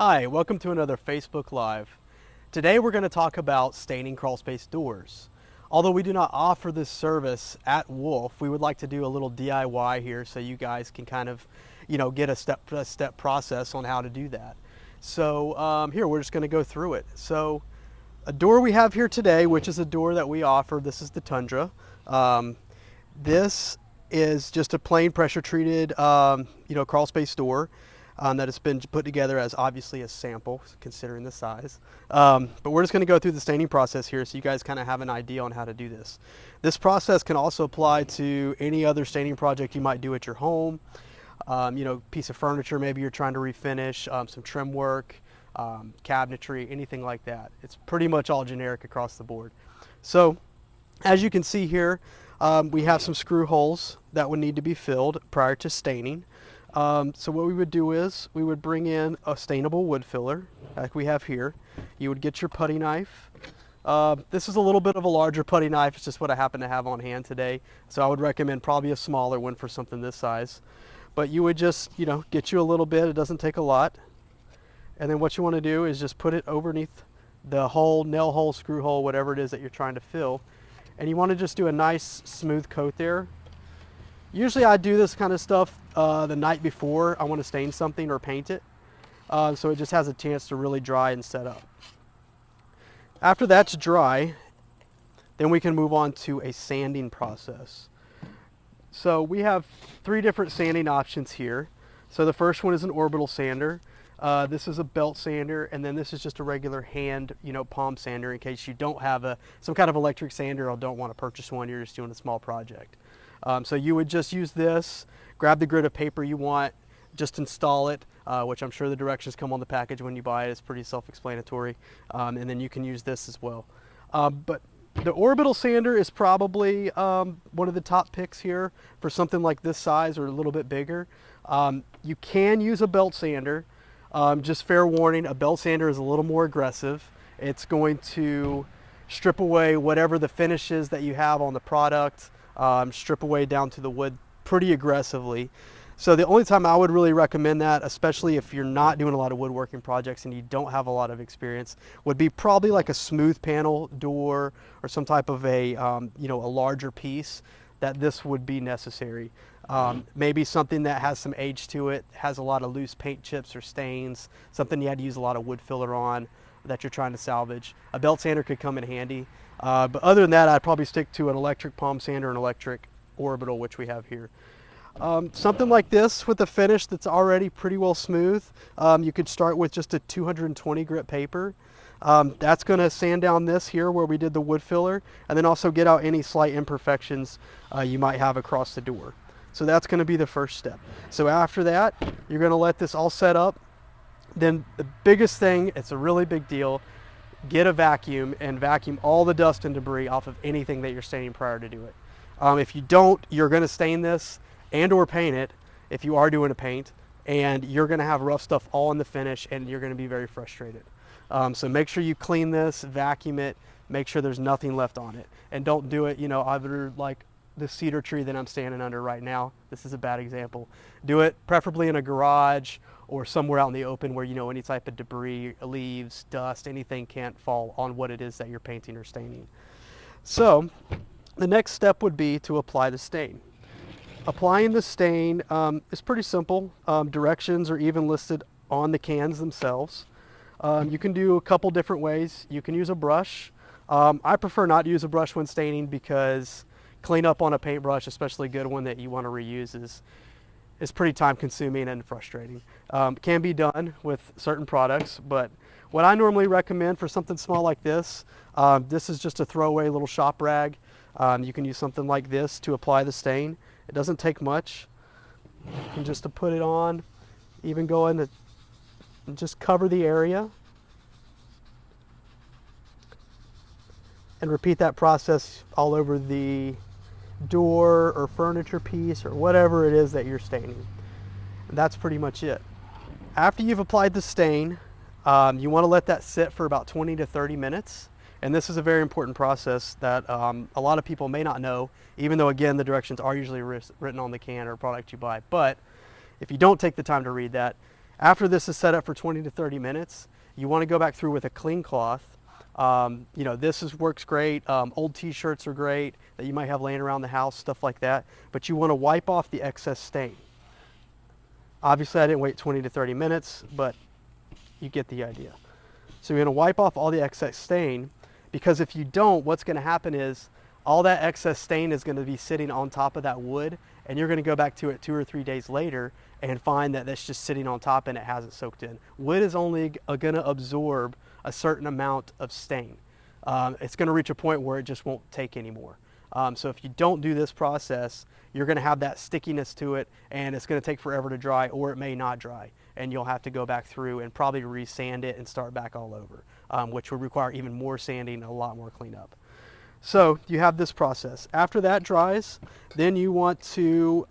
Hi, welcome to another Facebook Live. Today we're going to talk about staining crawl space doors. Although we do not offer this service at Wolfe, we would like to do a little DIY here so you guys can kind of, get a step-by-step process on how to do that. So here, we're just going to go through it. So a door we have here today, which is a door that we offer, this is the Tundra. This is just a plain pressure treated, crawl space door. That has been put together as obviously a sample, considering the size. But we're just going to go through the staining process here so you guys kind of have an idea on how to do this. This process can also apply to any other staining project you might do at your home. Piece of furniture maybe you're trying to refinish, some trim work, cabinetry, anything like that. It's pretty much all generic across the board. So as you can see here, we have some screw holes that would need to be filled prior to staining. So what we would do is we would bring in a stainable wood filler like we have here. You would get your putty knife. This is a little bit of a larger putty knife. It's just what I happen to have on hand today. So I would recommend probably a smaller one for something this size. But you would just, get you a little bit. It doesn't take a lot. And then what you want to do is just put it underneath the hole, nail hole, screw hole, whatever it is that you're trying to fill. And you want to just do a nice smooth coat there. Usually I do this kind of stuff the night before I want to stain something or paint it, so it just has a chance to really dry and set up. After that's dry, then we can move on to a sanding process. So we have 3 different sanding options here. So the first one is an orbital sander. This is a belt sander, and then this is just a regular hand, palm sander in case you don't have some kind of electric sander or don't want to purchase one, you're just doing a small project. So you would just use this, grab the grid of paper you want, just install it, which I'm sure the directions come on the package when you buy it. It's pretty self-explanatory, and then you can use this as well. But the orbital sander is probably one of the top picks here for something like this size or a little bit bigger. You can use a belt sander. Just fair warning, a belt sander is a little more aggressive. It's going to strip away whatever the finishes that you have on the product, strip away down to the wood pretty aggressively. So the only time I would really recommend that, especially if you're not doing a lot of woodworking projects and you don't have a lot of experience, would be probably like a smooth panel door or some type of a larger piece that this would be necessary. Maybe something that has some age to it, has a lot of loose paint chips or stains, something you had to use a lot of wood filler on that you're trying to salvage. A belt sander could come in handy. But other than that, I'd probably stick to an electric palm sander and electric orbital, which we have here. Something like this with a finish that's already pretty well smooth, you could start with just a 220 grit paper. That's going to sand down this here where we did the wood filler, and then also get out any slight imperfections you might have across the door. So that's going to be the first step. So after that, you're going to let this all set up. Then the biggest thing, it's a really big deal, get a vacuum and vacuum all the dust and debris off of anything that you're staining prior to do it. If you don't, you're going to stain this and or paint it if you are doing a paint, and you're going to have rough stuff all in the finish and you're going to be very frustrated. So make sure you clean this, vacuum it, make sure there's nothing left on it, and don't do it, either like the cedar tree that I'm standing under right now. This is a bad example. Do it preferably in a garage or somewhere out in the open where any type of debris, leaves, dust, anything can't fall on what it is that you're painting or staining. So the next step would be to apply the stain. Applying the stain is pretty simple. Directions are even listed on the cans themselves. You can do a couple different ways. You can use a brush. I prefer not to use a brush when staining because cleanup on a paintbrush, especially a good one that you want to reuse, is pretty time consuming and frustrating. Can be done with certain products, but what I normally recommend for something small like this, this is just a throwaway little shop rag. You can use something like this to apply the stain. It doesn't take much. You can just to put it on, even go in and just cover the area. And repeat that process all over the door or furniture piece or whatever it is that you're staining. And that's pretty much it. After you've applied the stain, you want to let that sit for about 20 to 30 minutes. And this is a very important process that a lot of people may not know, even though, again, the directions are usually written on the can or product you buy. But if you don't take the time to read that, After this is set up for 20 to 30 minutes, you want to go back through with a clean cloth. You know, works great. Old t-shirts are great that you might have laying around the house, stuff like that. But you want to wipe off the excess stain. Obviously, I didn't wait 20 to 30 minutes, but you get the idea. So you're going to wipe off all the excess stain, because if you don't, what's going to happen is all that excess stain is going to be sitting on top of that wood, and you're going to go back to it 2 or 3 days later and find that that's just sitting on top and it hasn't soaked in. Wood is only going to absorb a certain amount of stain. It's going to reach a point where it just won't take anymore. So if you don't do this process, you're going to have that stickiness to it, and it's going to take forever to dry, or it may not dry, and you'll have to go back through and probably re-sand it and start back all over, which would require even more sanding and a lot more cleanup. So you have this process. After that dries, then you want to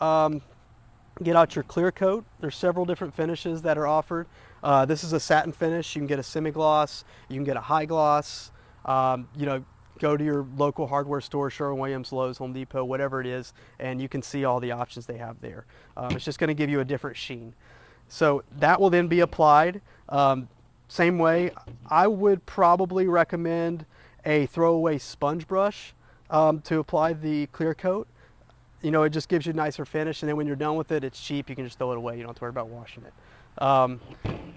get out your clear coat. There's several different finishes that are offered. This is a satin finish. You can get a semi-gloss, you can get a high gloss. You know, go to your local hardware store, Sherwin-Williams, Lowe's, Home Depot, whatever it is, and you can see all the options they have there. It's just going to give you a different sheen. So that will then be applied. Same way, I would probably recommend a throwaway sponge brush to apply the clear coat. You know, it just gives you a nicer finish, and then when you're done with it, it's cheap. You can just throw it away. You don't have to worry about washing it.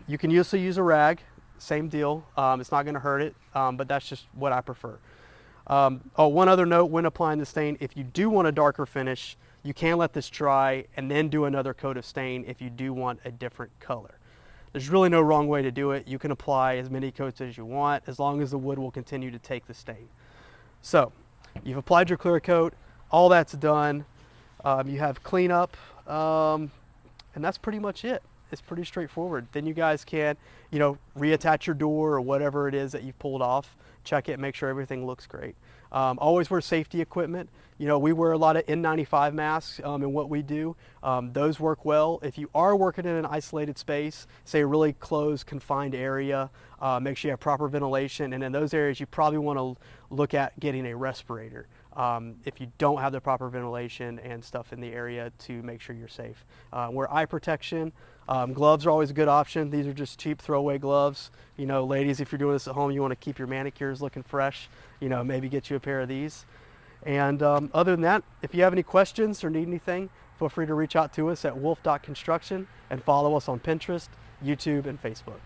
You can also use a rag. Same deal. It's not going to hurt it, but that's just what I prefer. Oh, one other note when applying the stain: if you do want a darker finish, you can let this dry and then do another coat of stain if you do want a different color. There's really no wrong way to do it. You can apply as many coats as you want, as long as the wood will continue to take the stain. So you've applied your clear coat, all that's done. You have cleanup, and that's pretty much it. It's pretty straightforward. Then you guys can, you know, reattach your door or whatever it is that you've pulled off, check it, make sure everything looks great. Always wear safety equipment. You know, we wear a lot of N95 masks in what we do. Those work well. If you are working in an isolated space, say a really closed, confined area, make sure you have proper ventilation. And in those areas, you probably want to look at getting a respirator if you don't have the proper ventilation and stuff in the area to make sure you're safe. Wear eye protection. Gloves are always a good option. These are just cheap throwaway gloves. You know, ladies, if you're doing this at home, you want to keep your manicures looking fresh, you know, maybe get you a pair of these. And other than that, if you have any questions or need anything, feel free to reach out to us at wolfe.construction and follow us on Pinterest, YouTube, and Facebook.